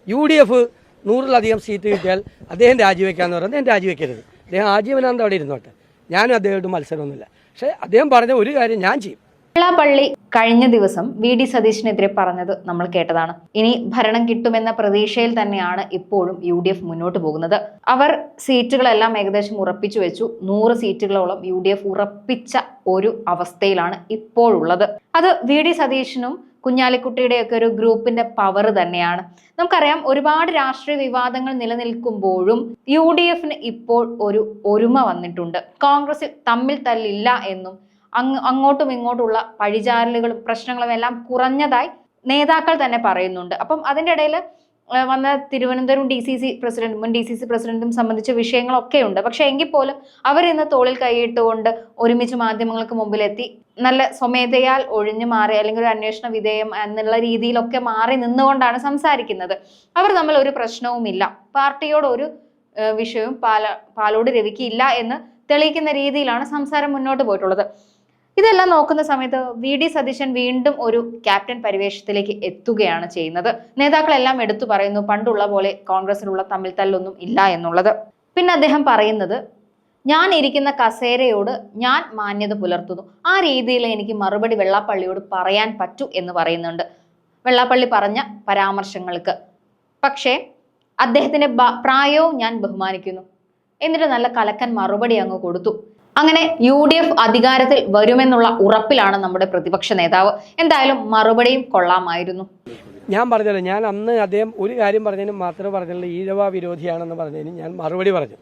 UDF 100-ലധികം seat കിട്ടിയാൽ അദ്ദേഹം രാജിവെക്കാമെന്ന് പറഞ്ഞാൽ അദ്ദേഹം രാജിവെക്കരുത്. അദ്ദേഹം ആജീവനാന്തം അവിടെ ഇരുന്നോട്ടെ. ഞാനും അദ്ദേഹമായിട്ട് മത്സരമൊന്നുമില്ല. പക്ഷേ അദ്ദേഹം പറഞ്ഞ ഒരു കാര്യം ഞാൻ ചെയ്യും. വെള്ളാപ്പള്ളി കഴിഞ്ഞ ദിവസം VD സതീശനെതിരെ പറഞ്ഞത് നമ്മൾ കേട്ടതാണ്. ഇനി ഭരണം കിട്ടുമെന്ന പ്രതീക്ഷയിൽ തന്നെയാണ് ഇപ്പോഴും UDF മുന്നോട്ട് പോകുന്നത്. അവർ സീറ്റുകളെല്ലാം ഏകദേശം ഉറപ്പിച്ചു വെച്ചു. 100 സീറ്റുകളോളം UDF ഉറപ്പിച്ച ഒരു അവസ്ഥയിലാണ് ഇപ്പോഴുള്ളത്. അത് VD സതീശനും കുഞ്ഞാലിക്കുട്ടിയുടെയൊക്കെ ഒരു ഗ്രൂപ്പിന്റെ പവർ തന്നെയാണ്. നമുക്കറിയാം, ഒരുപാട് രാഷ്ട്രീയ വിവാദങ്ങൾ നിലനിൽക്കുമ്പോഴും UDFന് ഇപ്പോൾ ഒരു ഒരുമ വന്നിട്ടുണ്ട്. കോൺഗ്രസിൽ തമ്മിൽ തല്ലില്ല എന്നും അങ്ങോട്ടും ഇങ്ങോട്ടുള്ള പഴിചാരലുകളും പ്രശ്നങ്ങളും എല്ലാം കുറഞ്ഞതായി നേതാക്കൾ തന്നെ പറയുന്നുണ്ട്. അപ്പം അതിൻ്റെ ഇടയിൽ വന്ന തിരുവനന്തപുരം മുൻ DCC പ്രസിഡന്റും സംബന്ധിച്ച വിഷയങ്ങളൊക്കെ ഉണ്ട്. പക്ഷെ എങ്കിൽ പോലും അവരിന്ന് തോളിൽ കൈയിട്ടുകൊണ്ട് ഒരുമിച്ച് മാധ്യമങ്ങൾക്ക് മുമ്പിലെത്തി നല്ല സ്വമേധയാൽ ഒഴിഞ്ഞു മാറി അല്ലെങ്കിൽ ഒരു അന്വേഷണ വിധേയം എന്നുള്ള രീതിയിലൊക്കെ മാറി നിന്നുകൊണ്ടാണ് സംസാരിക്കുന്നത്. അവർ തമ്മിൽ ഒരു പ്രശ്നവുമില്ല, പാർട്ടിയോട് ഒരു വിഷയവും പാലോട് രവിക്ക് ഇല്ല എന്ന് തെളിയിക്കുന്ന രീതിയിലാണ് സംസാരം മുന്നോട്ട് പോയിട്ടുള്ളത്. ഇതെല്ലാം നോക്കുന്ന സമയത്ത് VD സതീശൻ വീണ്ടും ഒരു ക്യാപ്റ്റൻ പരിവേഷത്തിലേക്ക് എത്തുകയാണ് ചെയ്യുന്നത്. നേതാക്കളെല്ലാം എടുത്തു പറയുന്നു പണ്ടുള്ള പോലെ കോൺഗ്രസിലുള്ള തമ്മിൽ തല്ലൊന്നും ഇല്ല എന്നുള്ളത്. പിന്നെ അദ്ദേഹം പറയുന്നത്, ഞാൻ ഇരിക്കുന്ന കസേരയോട് ഞാൻ മാന്യത പുലർത്തുന്നു, ആ രീതിയിൽ എനിക്ക് മറുപടി വെള്ളാപ്പള്ളിയോട് പറയാൻ പറ്റൂ എന്ന് പറയുന്നുണ്ട്. വെള്ളാപ്പള്ളി പറഞ്ഞ പരാമർശങ്ങൾക്ക് പക്ഷേ അദ്ദേഹത്തിന്റെ പ്രായവും ഞാൻ ബഹുമാനിക്കുന്നു. എന്നിട്ട് നല്ല കലക്കൻ മറുപടി അങ്ങ് കൊടുത്തു. അങ്ങനെ UDF അധികാരത്തിൽ വരുമെന്നുള്ള ഉറപ്പിലാണ് നമ്മുടെ പ്രതിപക്ഷ നേതാവ്. എന്തായാലും മറുപടിയും കൊള്ളാമായിരുന്നു. ഞാൻ പറഞ്ഞല്ലോ, ഞാൻ അന്ന് അദ്ദേഹം ഒരു കാര്യം പറഞ്ഞതിന് മാത്രമേ പറഞ്ഞുള്ളൂ, ഈഴവ വിരോധിയാണെന്ന് പറഞ്ഞതിന് ഞാൻ മറുപടി പറഞ്ഞു.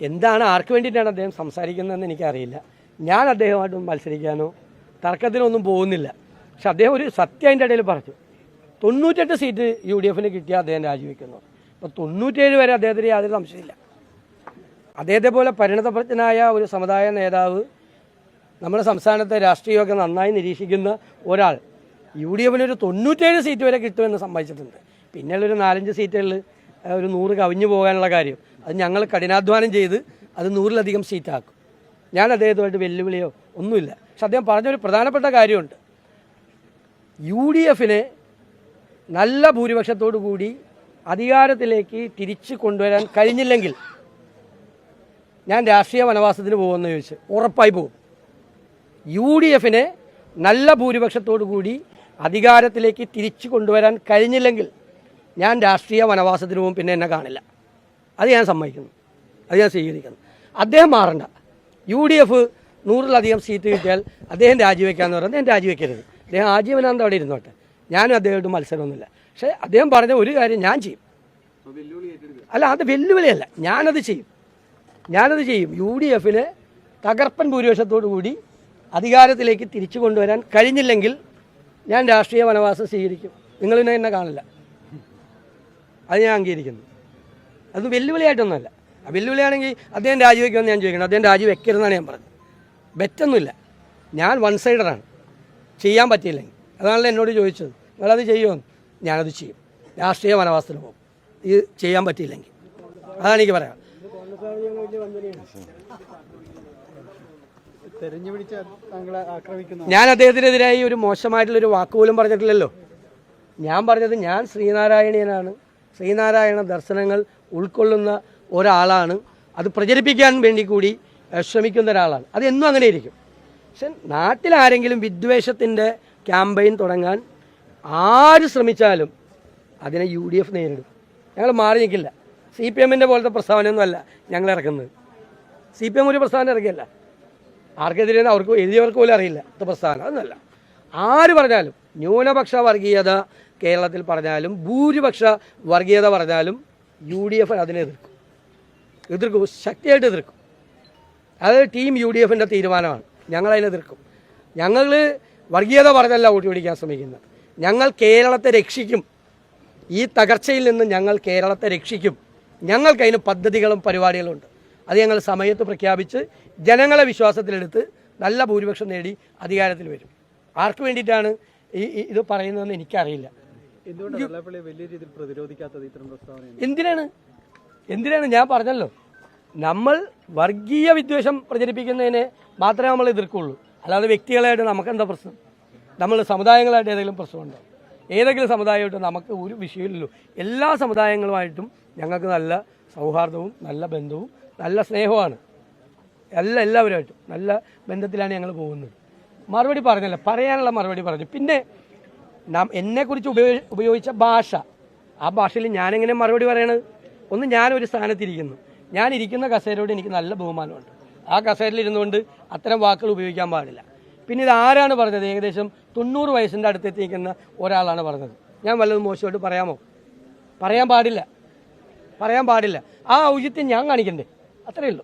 എന്താണ്, ആർക്ക് വേണ്ടിയിട്ടാണ് അദ്ദേഹം സംസാരിക്കുന്നതെന്ന് എനിക്കറിയില്ല. ഞാൻ അദ്ദേഹമായിട്ട് മത്സരിക്കാനോ തർക്കത്തിനൊന്നും പോകുന്നില്ല. പക്ഷെ അദ്ദേഹം ഒരു സത്യം അതിൻ്റെ ഇടയിൽ പറഞ്ഞു. 98 സീറ്റ് UDFന് കിട്ടിയാൽ അദ്ദേഹം രാജിവെക്കുന്നു. അപ്പോൾ 97 വരെ അദ്ദേഹത്തിന് യാതൊരു സംശയമില്ല. അദ്ദേഹത്തെ പോലെ പരിണതപ്രജ്ഞനായ ഒരു സമുദായ നേതാവ്, നമ്മുടെ സംസ്ഥാനത്തെ രാഷ്ട്രീയമൊക്കെ നന്നായി നിരീക്ഷിക്കുന്ന ഒരാൾ UDFന് ഒരു 97 സീറ്റ് വരെ കിട്ടുമെന്ന് സമ്മതിച്ചിട്ടുണ്ട്. പിന്നെയുള്ളൊരു 4-5 സീറ്റുകളിൽ ഒരു 100 കവിഞ്ഞു പോകാനുള്ള കാര്യം അത് ഞങ്ങൾ കഠിനാധ്വാനം ചെയ്ത് അത് 100-ലധികം സീറ്റാക്കും. ഞാൻ അദ്ദേഹത്തുമായിട്ട് വെല്ലുവിളിയോ ഒന്നുമില്ല. പക്ഷെ അദ്ദേഹം പറഞ്ഞൊരു പ്രധാനപ്പെട്ട കാര്യമുണ്ട്. UDFനെ നല്ല ഭൂരിപക്ഷത്തോടു കൂടി അധികാരത്തിലേക്ക് തിരിച്ചു കൊണ്ടുവരാൻ കഴിഞ്ഞില്ലെങ്കിൽ ഞാൻ രാഷ്ട്രീയ വനവാസത്തിന് പോകുമെന്ന് ചോദിച്ച് ഉറപ്പായി പോകും. UDFനെ നല്ല ഭൂരിപക്ഷത്തോടു കൂടി അധികാരത്തിലേക്ക് തിരിച്ചു കൊണ്ടുവരാൻ കഴിഞ്ഞില്ലെങ്കിൽ ഞാൻ രാഷ്ട്രീയ വനവാസത്തിന് പോകും, പിന്നെ എന്നെ കാണില്ല. അത് ഞാൻ സമ്മതിക്കുന്നു, അത് ഞാൻ സ്വീകരിക്കുന്നു. അദ്ദേഹം മാറണ്ട. UDF 100-ലധികം സീറ്റ് കിട്ടിയാൽ അദ്ദേഹം രാജിവെക്കാമെന്ന് പറഞ്ഞാൽ അദ്ദേഹം രാജിവെക്കരുത്. അദ്ദേഹം ആജീവനാന്തം അവിടെ ഇരുന്നോട്ടെ. ഞാനും അദ്ദേഹമായിട്ട് മത്സരമൊന്നുമില്ല. പക്ഷേ അദ്ദേഹം പറഞ്ഞ ഒരു കാര്യം ഞാൻ ചെയ്യും. അല്ല, അത് വെല്ലുവിളിയല്ല, ഞാനത് ചെയ്യും. UDFനെ തകർപ്പൻ ഭൂരിപക്ഷത്തോടു കൂടി അധികാരത്തിലേക്ക് തിരിച്ചു കൊണ്ടുവരാൻ കഴിഞ്ഞില്ലെങ്കിൽ ഞാൻ രാഷ്ട്രീയ വനവാസം സ്വീകരിക്കും. നിങ്ങളിനെ എന്നെ കാണില്ല, അത് ഞാൻ അംഗീകരിക്കുന്നു. അത് വെല്ലുവിളിയായിട്ടൊന്നുമല്ല. ആ വെല്ലുവിളിയാണെങ്കിൽ അദ്ദേഹം രാജിവെക്കുമെന്ന് ഞാൻ ചോദിക്കണം. അദ്ദേഹം രാജിവെക്കരുതെന്നാണ് ഞാൻ പറഞ്ഞത്. ബെറ്റൊന്നുമില്ല. ഞാൻ വൺ സൈഡറാണ്. ചെയ്യാൻ പറ്റിയില്ലെങ്കിൽ, അതാണല്ലോ എന്നോട് ചോദിച്ചത്, നിങ്ങളത് ചെയ്യുമോ? ഞാനത് ചെയ്യും. രാഷ്ട്രീയ വനവാസത്തിന് പോകും ഇത് ചെയ്യാൻ പറ്റിയില്ലെങ്കിൽ. അതാണ് എനിക്ക് പറയാം. ഞാൻ അദ്ദേഹത്തിനെതിരായി ഒരു മോശമായിട്ടുള്ളൊരു വാക്കുപോലും പറഞ്ഞിട്ടില്ലല്ലോ. ഞാൻ പറഞ്ഞത് ഞാൻ ശ്രീനാരായണീയനാണ്, ശ്രീനാരായണ ദർശനങ്ങൾ ഉൾക്കൊള്ളുന്ന ഒരാളാണ്, അത് പ്രചരിപ്പിക്കാൻ വേണ്ടി കൂടി ശ്രമിക്കുന്ന ഒരാളാണ്. അത് എന്നും അങ്ങനെ ഇരിക്കും. പക്ഷെ നാട്ടിലാരെങ്കിലും വിദ്വേഷത്തിൻ്റെ ക്യാമ്പയിൻ തുടങ്ങാൻ ആര് ശ്രമിച്ചാലും അതിനെ UDF നേരിടും. ഞങ്ങൾ മാറി നിൽക്കില്ല. CPMൻ്റെ പോലത്തെ പ്രസ്താവനയൊന്നുമല്ല ഞങ്ങൾ ഇറക്കുന്നത്. CPM ഒരു പ്രസ്താവന ഇറക്കിയല്ല. ആർക്കെതിരെയെന്ന് അവർക്ക് എഴുതിയവർക്ക് പോലും അറിയില്ല ഇത് പ്രസ്താവന. അതൊന്നുമല്ല. ആര് പറഞ്ഞാലും, ന്യൂനപക്ഷ വർഗീയത കേരളത്തിൽ പറഞ്ഞാലും ഭൂരിപക്ഷ വർഗീയത പറഞ്ഞാലും UDF അതിനെ എതിർക്കും, ശക്തിയായിട്ട് എതിർക്കും. അത് ടീം UDFൻ്റെ തീരുമാനമാണ്. ഞങ്ങളതിനെ എതിർക്കും. ഞങ്ങൾ വർഗീയത പറഞ്ഞല്ല വോട്ട് പിടിക്കാൻ ശ്രമിക്കുന്നത്. ഞങ്ങൾ കേരളത്തെ രക്ഷിക്കും. ഈ തകർച്ചയിൽ നിന്ന് ഞങ്ങൾ കേരളത്തെ രക്ഷിക്കും. ഞങ്ങൾക്കതിന് പദ്ധതികളും പരിപാടികളും ഉണ്ട്. അത് ഞങ്ങൾ സമയത്ത് പ്രഖ്യാപിച്ച് ജനങ്ങളെ വിശ്വാസത്തിലെടുത്ത് നല്ല ഭൂരിപക്ഷം നേടി അധികാരത്തിൽ വരും. ആർക്ക് വേണ്ടിയിട്ടാണ് ഇത് പറയുന്നതെന്ന് എനിക്കറിയില്ല. എന്തിനാണ് ഞാൻ പറഞ്ഞല്ലോ, നമ്മൾ വർഗീയ വിദ്വേഷം പ്രചരിപ്പിക്കുന്നതിനെ മാത്രമേ നമ്മൾ എതിർക്കുള്ളൂ. അല്ലാതെ വ്യക്തികളായിട്ട് നമുക്കെന്താ പ്രശ്നം? നമ്മൾ സമുദായങ്ങളായിട്ട് ഏതെങ്കിലും പ്രശ്നമുണ്ടോ? ഏതെങ്കിലും സമുദായമായിട്ട് നമുക്ക് ഒരു വിഷയമില്ലല്ലോ. എല്ലാ സമുദായങ്ങളുമായിട്ടും ഞങ്ങൾക്ക് നല്ല സൗഹാർദ്ദവും നല്ല ബന്ധവും നല്ല സ്നേഹവുമാണ്. എല്ലാവരുമായിട്ടും നല്ല ബന്ധത്തിലാണ് ഞങ്ങൾ പോകുന്നത്. മറുപടി പറഞ്ഞല്ലോ, പറയാനുള്ള മറുപടി പറഞ്ഞു. പിന്നെ എന്നെക്കുറിച്ച് ഉപയോഗിച്ച ഭാഷ, ആ ഭാഷയിൽ ഞാനെങ്ങനെ മറുപടി പറയണത്? ഒന്ന്, ഞാനൊരു സ്ഥാനത്തിരിക്കുന്നു, ഞാൻ ഇരിക്കുന്ന കസേരയോട് എനിക്ക് നല്ല ബഹുമാനമുണ്ട്. ആ കസേരയിൽ ഇരുന്നുകൊണ്ട് അത്തരം വാക്കുകൾ ഉപയോഗിക്കാൻ പാടില്ല. പിന്നെ ഇത് ആരാണ് പറഞ്ഞത്? ഏകദേശം 90 വയസ്സിൻ്റെ അടുത്തെത്തിയിരിക്കുന്ന ഒരാളാണ് പറഞ്ഞത്. ഞാൻ വല്ലതും മോശമായിട്ട് പറയാമോ? പറയാൻ പാടില്ല. ആ ഔചിത്യം ഞാൻ കാണിക്കണ്ടേ? അത്രയേ ഉള്ളൂ.